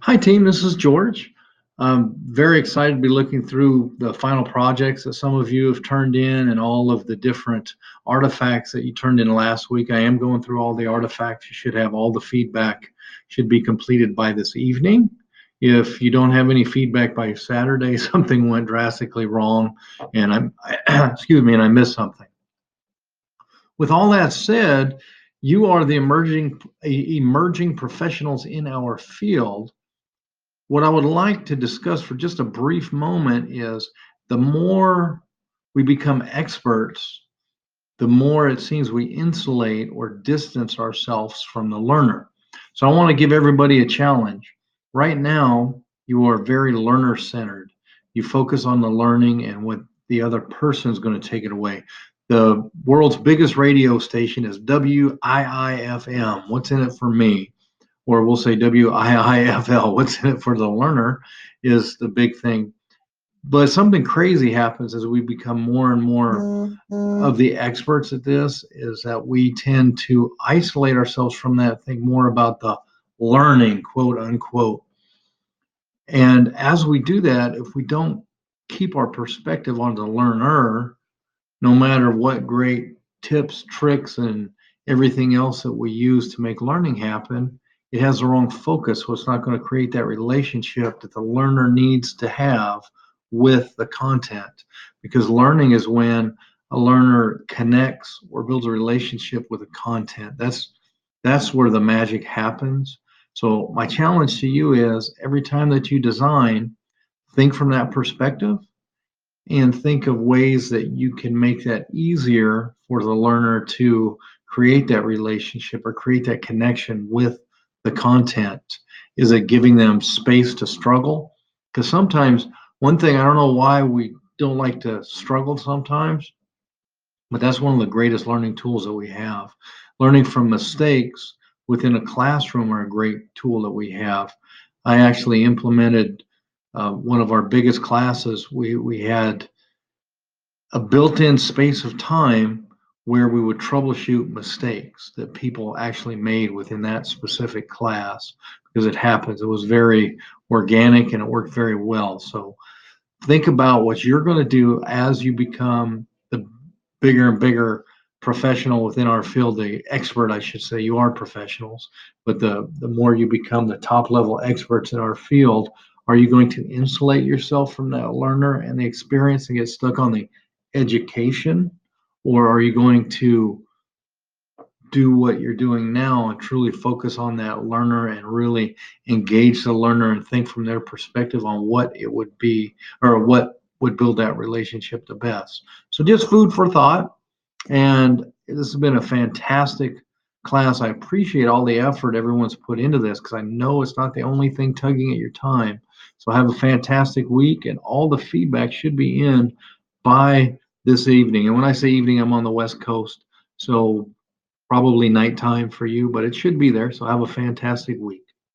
Hi, team. This is George. I'm very excited to be looking through the final projects that some of you have turned in and all of the different artifacts that you turned in last week. I am going through all the artifacts. You should have all the feedback should be completed by this evening. If you don't have any feedback by Saturday, something went drastically wrong and excuse me, and I missed something. With all that said, you are the emerging professionals in our field. What I would like to discuss for just a brief moment is the more we become experts, the more it seems we insulate or distance ourselves from the learner. So I want to give everybody a challenge. Right now, you are very learner centered. You focus on the learning and what the other person is going to take it away. The world's biggest radio station is WIIFM. What's in it for me? Or we'll say WIIFL, what's in it for the learner is the big thing. But something crazy happens as we become more and more of the experts at this is that we tend to isolate ourselves from that, think more about the learning, quote unquote. And as we do that, if we don't keep our perspective on the learner, no matter what great tips, tricks, and everything else that we use to make learning happen, it has the wrong focus. So it's not going to create that relationship that the learner needs to have with the content. Because learning is when a learner connects or builds a relationship with the content. That's where the magic happens. So my challenge to you is every time that you design, think from that perspective and think of ways that you can make that easier for the learner to create that relationship or create that connection with the content. Is it giving them space to struggle? Because sometimes, one thing, I don't know why we don't like to struggle sometimes, but that's one of the greatest learning tools that we have. Learning from mistakes within a classroom are a great tool that we have. I actually implemented one of our biggest classes. We had a built-in space of time where we would troubleshoot mistakes that people actually made within that specific class because it happens. It was very organic and it worked very well. So think about what you're going to do as you become the bigger and bigger professional within our field, the expert, I should say. You are professionals, but the more you become the top level experts in our field, are you going to insulate yourself from that learner and the experience and get stuck on the education, or are you going to do what you're doing now and truly focus on that learner and really engage the learner and think from their perspective on what it would be or what would build that relationship the best? So just food for thought. And this has been a fantastic class. I appreciate all the effort everyone's put into this because I know it's not the only thing tugging at your time. So have a fantastic week, and all the feedback should be in by this evening. And when I say evening, I'm on the West Coast. So probably nighttime for you, but it should be there. So have a fantastic week.